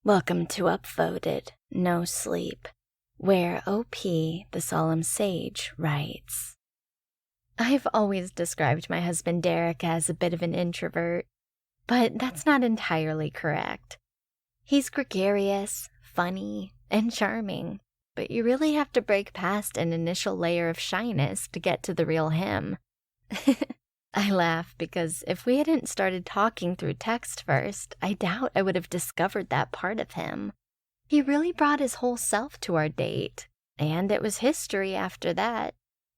Welcome to Upvoted, NoSleep, where OP, the Solemn Sage, writes. I've always described my husband Derek as a bit of an introvert, but that's not entirely correct. He's gregarious, funny, and charming, but you really have to break past an initial layer of shyness to get to the real him. I laugh because if we hadn't started talking through text first, I doubt I would have discovered that part of him. He really brought his whole self to our date, and it was history after that.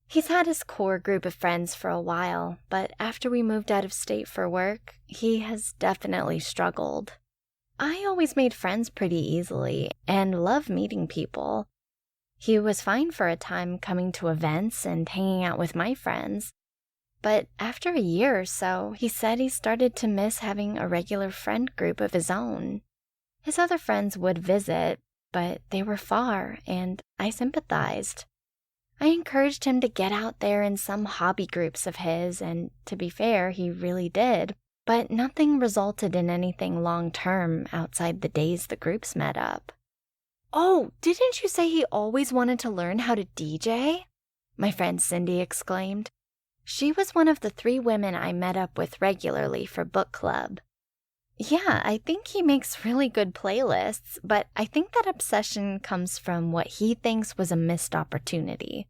He's had his core group of friends for a while, but after we moved out of state for work, he has definitely struggled. I always made friends pretty easily and love meeting people. He was fine for a time coming to events and hanging out with my friends. But after a year or so, he said he started to miss having a regular friend group of his own. His other friends would visit, but they were far, and I sympathized. I encouraged him to get out there in some hobby groups of his, and to be fair, he really did. But nothing resulted in anything long-term outside the days the groups met up. "Oh, didn't you say he always wanted to learn how to DJ?" my friend Cindy exclaimed. She was one of the 3 women I met up with regularly for book club. Yeah, I think he makes really good playlists, but I think that obsession comes from what he thinks was a missed opportunity.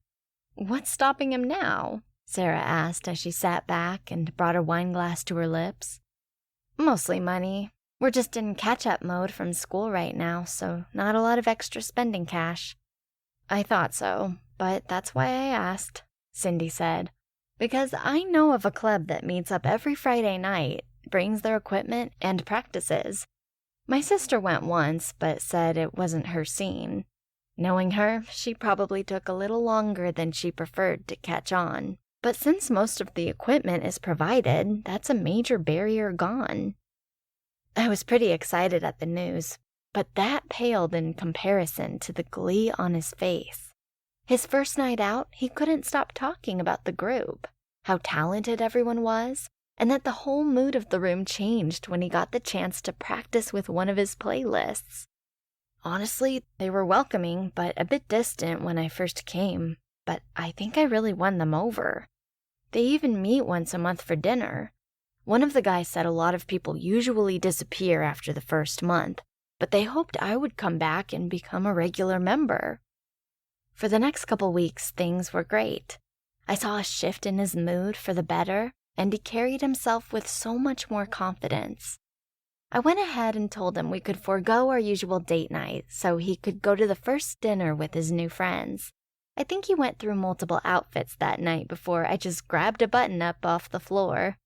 What's stopping him now? Sarah asked as she sat back and brought her wine glass to her lips. Mostly money. We're just in catch-up mode from school right now, so not a lot of extra spending cash. I thought so, but that's why I asked, Cindy said. Because I know of a club that meets up every Friday night, brings their equipment, and practices. My sister went once, but said it wasn't her scene. Knowing her, she probably took a little longer than she preferred to catch on. But since most of the equipment is provided, that's a major barrier gone. I was pretty excited at the news, but that paled in comparison to the glee on his face. His first night out, he couldn't stop talking about the group, how talented everyone was, and that the whole mood of the room changed when he got the chance to practice with one of his playlists. Honestly, they were welcoming, but a bit distant when I first came, but I think I really won them over. They even meet once a month for dinner. One of the guys said a lot of people usually disappear after the first month, but they hoped I would come back and become a regular member. For the next couple weeks, things were great. I saw a shift in his mood for the better, and he carried himself with so much more confidence. I went ahead and told him we could forego our usual date night so he could go to the first dinner with his new friends. I think he went through multiple outfits that night before I just grabbed a button-up off the floor.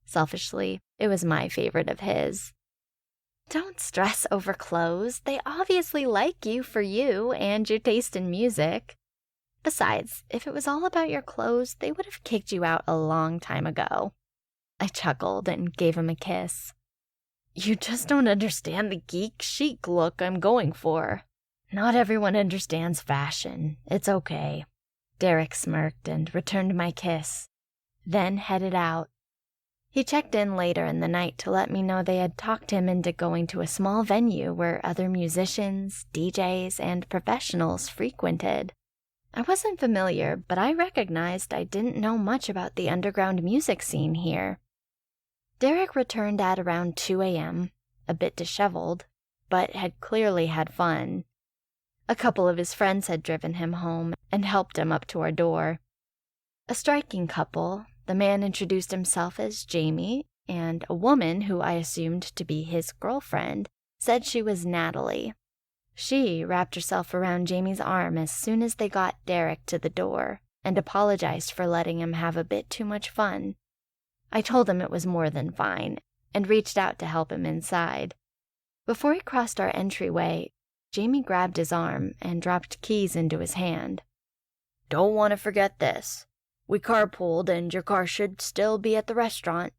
Selfishly, it was my favorite of his. Don't stress over clothes. They obviously like you for you and your taste in music. Besides, if it was all about your clothes, they would have kicked you out a long time ago. I chuckled and gave him a kiss. You just don't understand the geek chic look I'm going for. Not everyone understands fashion. It's okay. Derek smirked and returned my kiss, then headed out. He checked in later in the night to let me know they had talked him into going to a small venue where other musicians, DJs, and professionals frequented. I wasn't familiar, but I recognized I didn't know much about the underground music scene here. Derek returned at around 2 a.m., a bit disheveled, but had clearly had fun. A couple of his friends had driven him home and helped him up to our door. A striking couple. The man introduced himself as Jamie, and a woman, who I assumed to be his girlfriend, said she was Natalie. She wrapped herself around Jamie's arm as soon as they got Derek to the door, and apologized for letting him have a bit too much fun. I told him it was more than fine, and reached out to help him inside. Before he crossed our entryway, Jamie grabbed his arm and dropped keys into his hand. Don't want to forget this. We carpooled, and your car should still be at the restaurant.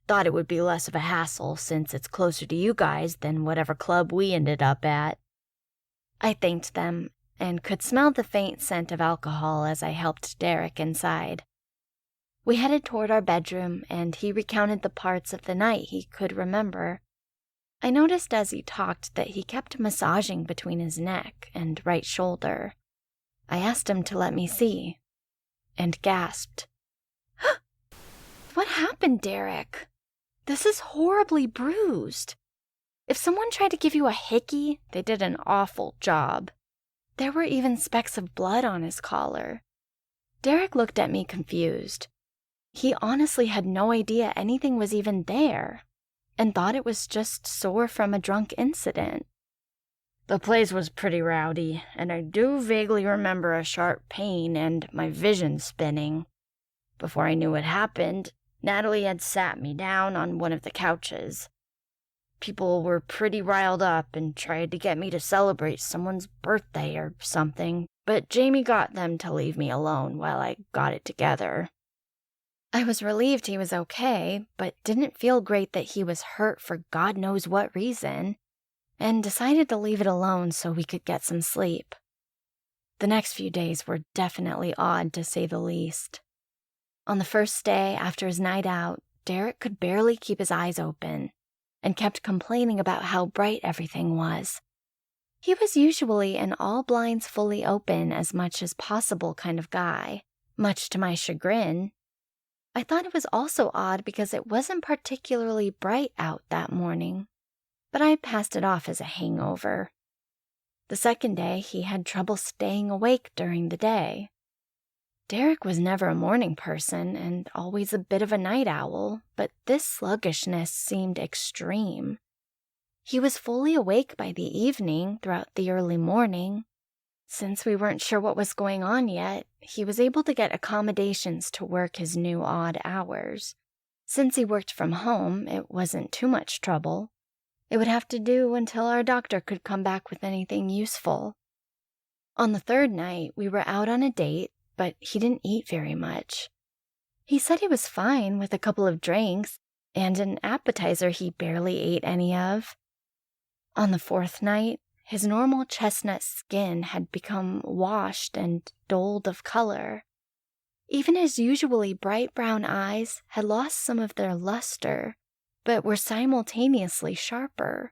Thought it would be less of a hassle since it's closer to you guys than whatever club we ended up at. I thanked them and could smell the faint scent of alcohol as I helped Derek inside. We headed toward our bedroom, and he recounted the parts of the night he could remember. I noticed as he talked that he kept massaging between his neck and right shoulder. I asked him to let me see, and gasped. What happened, Derek? This is horribly bruised. If someone tried to give you a hickey, they did an awful job. There were even specks of blood on his collar. Derek looked at me confused. He honestly had no idea anything was even there, and thought it was just sore from a drunk incident. The place was pretty rowdy, and I do vaguely remember a sharp pain and my vision spinning. Before I knew what happened, Natalie had sat me down on one of the couches. People were pretty riled up and tried to get me to celebrate someone's birthday or something, but Jamie got them to leave me alone while I got it together. I was relieved he was okay, but didn't feel great that he was hurt for God knows what reason, and decided to leave it alone so we could get some sleep. The next few days were definitely odd, to say the least. On the first day after his night out, Derek could barely keep his eyes open, and kept complaining about how bright everything was. He was usually an all blinds fully open as much as possible kind of guy, much to my chagrin. I thought it was also odd because it wasn't particularly bright out that morning, but I passed it off as a hangover. The second day, he had trouble staying awake during the day. Derek was never a morning person and always a bit of a night owl, but this sluggishness seemed extreme. He was fully awake by the evening throughout the early morning. Since we weren't sure what was going on yet, he was able to get accommodations to work his new odd hours. Since he worked from home, it wasn't too much trouble. It would have to do until our doctor could come back with anything useful. On the third night, we were out on a date, but he didn't eat very much. He said he was fine with a couple of drinks, and an appetizer he barely ate any of. On the fourth night, his normal chestnut skin had become washed and dulled of color. Even his usually bright brown eyes had lost some of their luster, but were simultaneously sharper,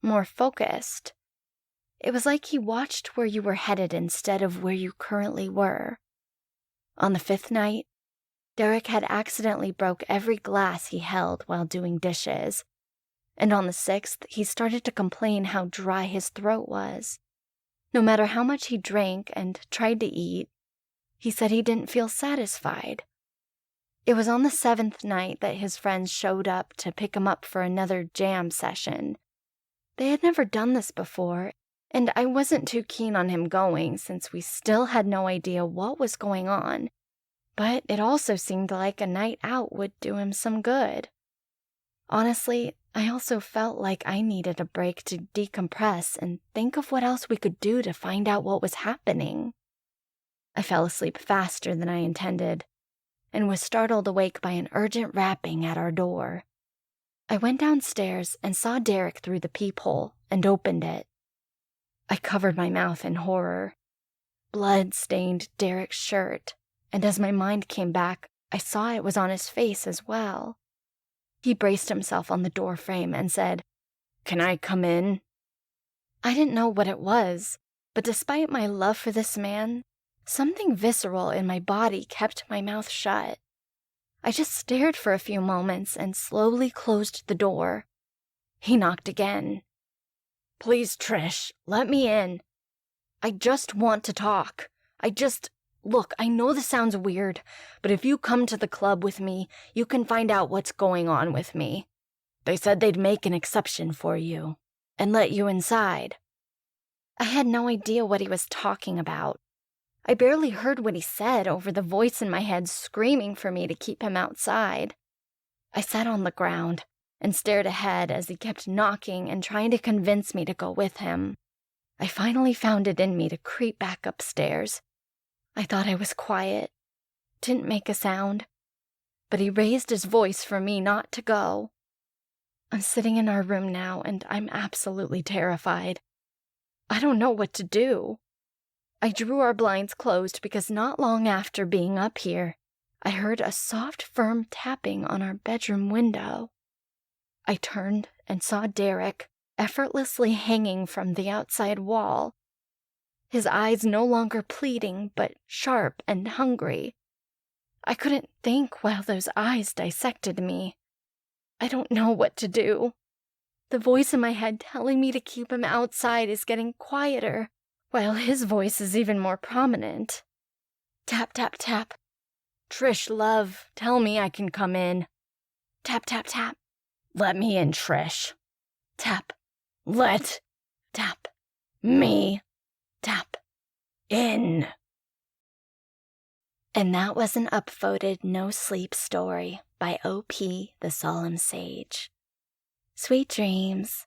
more focused. It was like he watched where you were headed instead of where you currently were. On the fifth night, Derek had accidentally broke every glass he held while doing dishes, and on the sixth, he started to complain how dry his throat was. No matter how much he drank and tried to eat, he said he didn't feel satisfied. It was on the seventh night that his friends showed up to pick him up for another jam session. They had never done this before, and I wasn't too keen on him going since we still had no idea what was going on, but it also seemed like a night out would do him some good. Honestly, I also felt like I needed a break to decompress and think of what else we could do to find out what was happening. I fell asleep faster than I intended, and was startled awake by an urgent rapping at our door. I went downstairs and saw Derek through the peephole and opened it. I covered my mouth in horror. Blood stained Derek's shirt, and as my mind came back, I saw it was on his face as well. He braced himself on the door frame and said, "Can I come in?" I didn't know what it was, but despite my love for this man, something visceral in my body kept my mouth shut. I just stared for a few moments and slowly closed the door. He knocked again. "Please, Trish, let me in. I just want to talk. Look, I know this sounds weird, but if you come to the club with me, you can find out what's going on with me. They said they'd make an exception for you and let you inside." I had no idea what he was talking about. I barely heard what he said over the voice in my head screaming for me to keep him outside. I sat on the ground and stared ahead as he kept knocking and trying to convince me to go with him. I finally found it in me to creep back upstairs. I thought I was quiet, didn't make a sound, but he raised his voice for me not to go. I'm sitting in our room now, and I'm absolutely terrified. I don't know what to do. I drew our blinds closed because not long after being up here, I heard a soft, firm tapping on our bedroom window. I turned and saw Derek effortlessly hanging from the outside wall. His eyes no longer pleading, but sharp and hungry. I couldn't think while those eyes dissected me. I don't know what to do. The voice in my head telling me to keep him outside is getting quieter, while his voice is even more prominent. Tap, tap, tap. Trish, love, tell me I can come in. Tap, tap, tap. Let me in, Trish. Tap. Let. Tap. Me. Tap. In. And that was an upvoted No Sleep story by OP, the Solemn Sage. Sweet dreams.